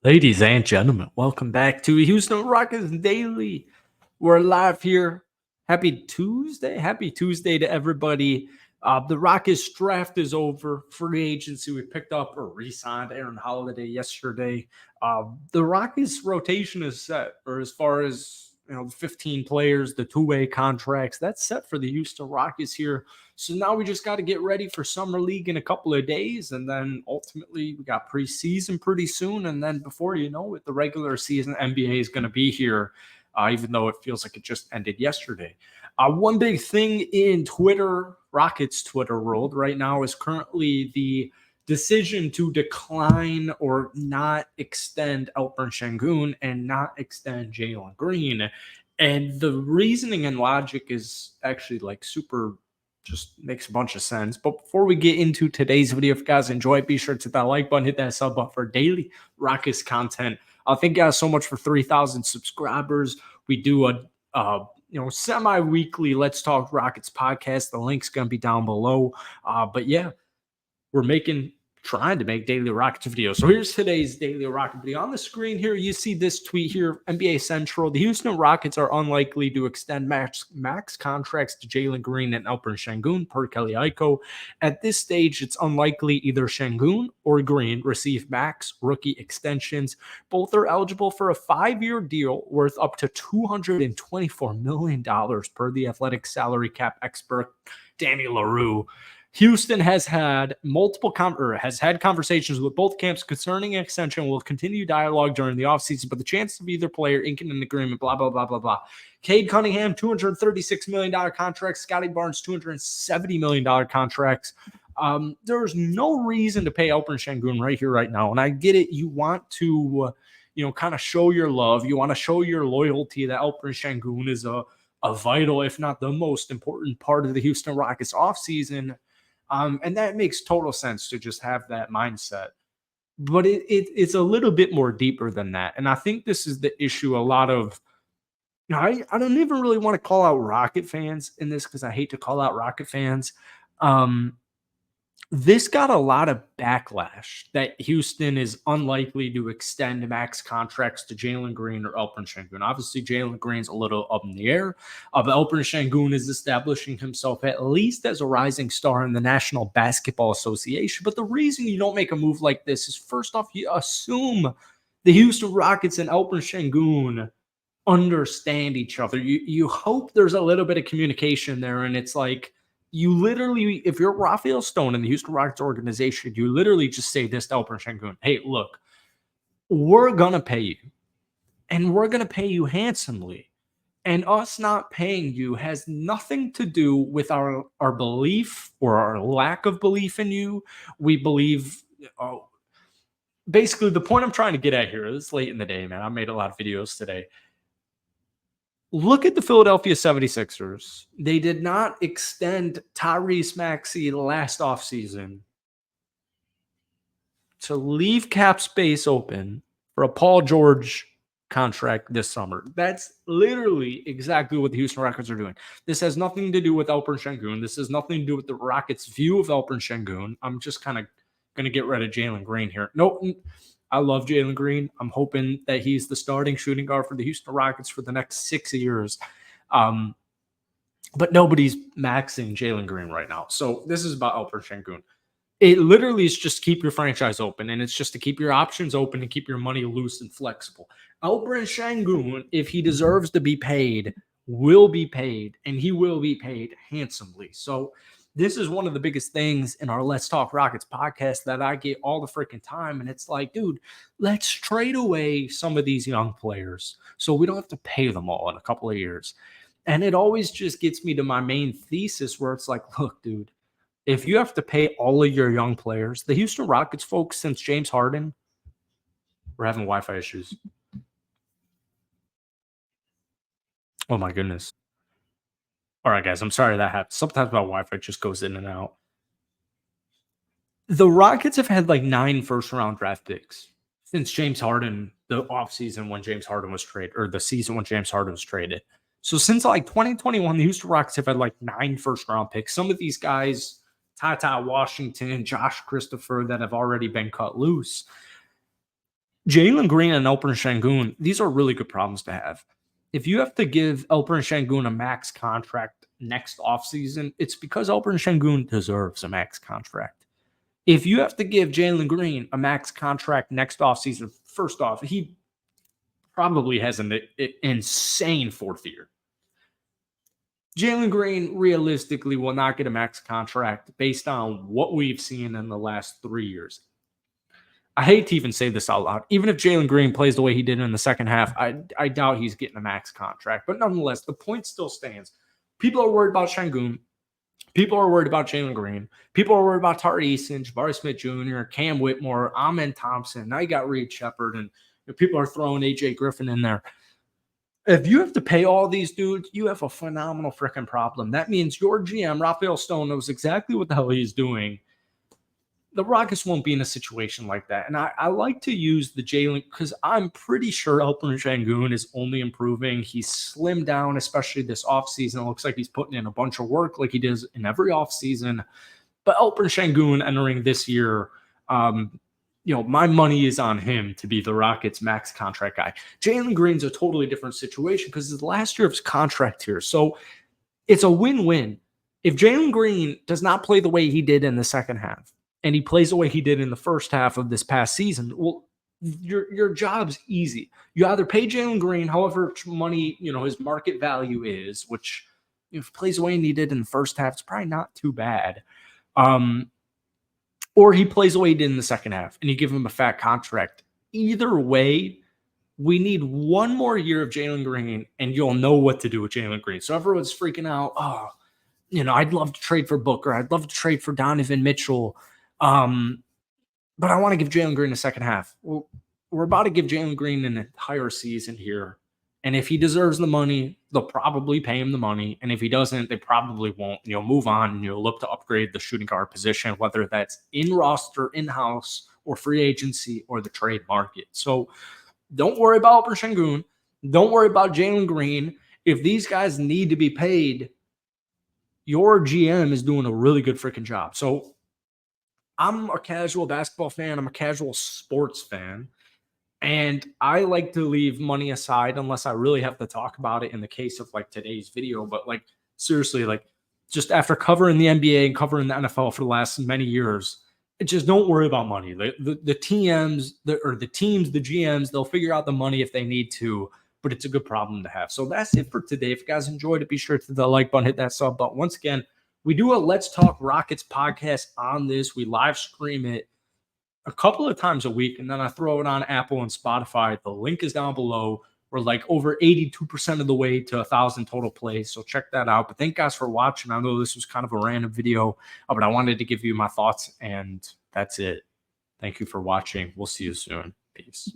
Ladies and gentlemen, welcome back to Houston Rockets Daily. We're live here. Happy Tuesday. Happy Tuesday to everybody. The Rockets draft is over. Free agency. We picked up or re-signed Aaron Holiday yesterday. The Rockets rotation is set, or as far as the 15 players, the two-way contracts, that's set for the Houston Rockets here. So now we just got to get ready for Summer League in a couple of days. And then ultimately we got preseason pretty soon. And then before you know it, the regular season NBA is going to be here, even though it feels like it just ended yesterday. One big thing in Rockets Twitter world right now is currently the decision to decline or not extend Alperen Şengün and not extend Jalen Green. And the reasoning and logic is actually like super just makes a bunch of sense. But before we get into today's video, if you guys enjoy it, be sure to hit that like button, hit that sub button for daily Rockets content. Thank you guys so much for 3,000 subscribers. We do a semi-weekly Let's Talk Rockets podcast. The link's going to be down below. But yeah, we're trying to make daily Rockets videos. So here's today's daily Rocket video. On the screen here, you see this tweet here, NBA Central. The Houston Rockets are unlikely to extend max contracts to Jalen Green and Alperen Şengün per Kelly Aiko. At this stage, it's unlikely either Şengün or Green receive max rookie extensions. Both are eligible for a 5-year deal worth up to $224 million per the athletic salary cap expert Danny LaRue. Houston has had conversations with both camps concerning an extension and will continue dialogue during the offseason, but the chances of either player inking an agreement, blah, blah, blah, blah, blah. Cade Cunningham, $236 million contracts. Scotty Barnes, $270 million contracts. There's no reason to pay Alperen Şengün right here, right now. And I get it. You want to, kind of show your love. You want to show your loyalty that Alperen Şengün is a vital, if not the most important part of the Houston Rockets offseason. And that makes total sense to just have that mindset. But it's a little bit more deeper than that. And I think this is the issue a lot of I don't even really want to call out Rocket fans in this because I hate to call out Rocket fans. This got a lot of backlash that Houston is unlikely to extend max contracts to Jalen Green or Alperen Şengün. Obviously, Jalen Green's a little up in the air. But Alperen Şengün is establishing himself at least as a rising star in the National Basketball Association. But the reason you don't make a move like this is, first off, you assume the Houston Rockets and Alperen Şengün understand each other. You hope there's a little bit of communication there, and it's like, you literally, if you're Rafael Stone in the Houston Rockets organization, you literally just say this to Alperen Şengün: hey, look, we're going to pay you, and we're going to pay you handsomely. And us not paying you has nothing to do with our belief or our lack of belief in you. We believe, basically, the point I'm trying to get at here is late in the day, man. I made a lot of videos today. Look at the Philadelphia 76ers. They did not extend Tyrese Maxey last offseason to leave cap space open for a Paul George contract this summer. That's literally exactly what the Houston Rockets are doing. This has nothing to do with Alperen Şengün. This has nothing to do with the Rockets' view of Alperen Şengün. I'm just kind of going to get rid of Jalen Green here. Nope. I love Jalen Green. I'm hoping that he's the starting shooting guard for the Houston Rockets for the next 6 years. But nobody's maxing Jalen Green right now. So this is about Alperen Şengün. It literally is just keep your franchise open, and it's just to keep your options open and keep your money loose and flexible. Alperen Şengün, if he deserves to be paid, will be paid, and he will be paid handsomely. So this is one of the biggest things in our Let's Talk Rockets podcast that I get all the freaking time. And it's like, dude, let's trade away some of these young players so we don't have to pay them all in a couple of years. And it always just gets me to my main thesis where it's like, look, dude, if you have to pay all of your young players, the Houston Rockets folks, since James Harden, we're having Wi-Fi issues. Oh my goodness. All right, guys, I'm sorry that happens. Sometimes my Wi-Fi just goes in and out. The Rockets have had like 9 first-round draft picks since James Harden, the offseason when James Harden was traded, or the season when James Harden was traded. So since like 2021, the Houston Rockets have had like 9 first-round picks. Some of these guys, Ty Washington, Josh Christopher, that have already been cut loose. Jalen Green and Alperen Şengün, these are really good problems to have. If you have to give Alperen Şengün a max contract next offseason, it's because Alperen Şengün deserves a max contract. If you have to give Jalen Green a max contract next offseason, first off, he probably has an insane fourth year. Jalen Green realistically will not get a max contract based on what we've seen in the last 3 years. I hate to even say this out loud. Even if Jalen Green plays the way he did in the second half, I doubt he's getting a max contract. But nonetheless, the point still stands. People are worried about Şengün. People are worried about Jalen Green. People are worried about Tari Eason, Jabari Smith Jr., Cam Whitmore, Amen Thompson. Now you got Reed Shepard, and people are throwing AJ Griffin in there. If you have to pay all these dudes, you have a phenomenal freaking problem. That means your GM, Raphael Stone, knows exactly what the hell he's doing. The Rockets won't be in a situation like that. And I like to use the Jalen because I'm pretty sure Alperen Şengün is only improving. He's slimmed down, especially this offseason. It looks like he's putting in a bunch of work like he does in every offseason. But Alperen Şengün entering this year, my money is on him to be the Rockets' max contract guy. Jalen Green's a totally different situation because it's the last year of his contract here. So it's a win-win. If Jalen Green does not play the way he did in the second half, and he plays the way he did in the first half of this past season, well, your job's easy. You either pay Jalen Green however money, his market value is, which if he plays the way he did in the first half, it's probably not too bad. Or he plays the way he did in the second half, and you give him a fat contract. Either way, we need one more year of Jalen Green, and you'll know what to do with Jalen Green. So everyone's freaking out. Oh, I'd love to trade for Booker. I'd love to trade for Donovan Mitchell. But I want to give Jalen Green a second half. Well, we're about to give Jalen Green an entire season here. And if he deserves the money, they'll probably pay him the money. And if he doesn't, they probably won't. You'll move on and you'll look to upgrade the shooting guard position, whether that's in roster, in-house, or free agency, or the trade market. So don't worry about Alperen Şengün. Don't worry about Jalen Green. If these guys need to be paid, your GM is doing a really good freaking job. So I'm a casual basketball fan. I'm a casual sports fan. And I like to leave money aside unless I really have to talk about it in the case of like today's video. But like seriously, like just after covering the NBA and covering the NFL for the last many years, just don't worry about money. The teams, the GMs, they'll figure out the money if they need to, but it's a good problem to have. So that's it for today. If you guys enjoyed it, be sure to hit the like button, hit that sub button. Once again, we do a Let's Talk Rockets podcast on this. We live stream it a couple of times a week, and then I throw it on Apple and Spotify. The link is down below. We're like over 82% of the way to 1,000 total plays, so check that out. But thank you guys for watching. I know this was kind of a random video, but I wanted to give you my thoughts, and that's it. Thank you for watching. We'll see you soon. Peace.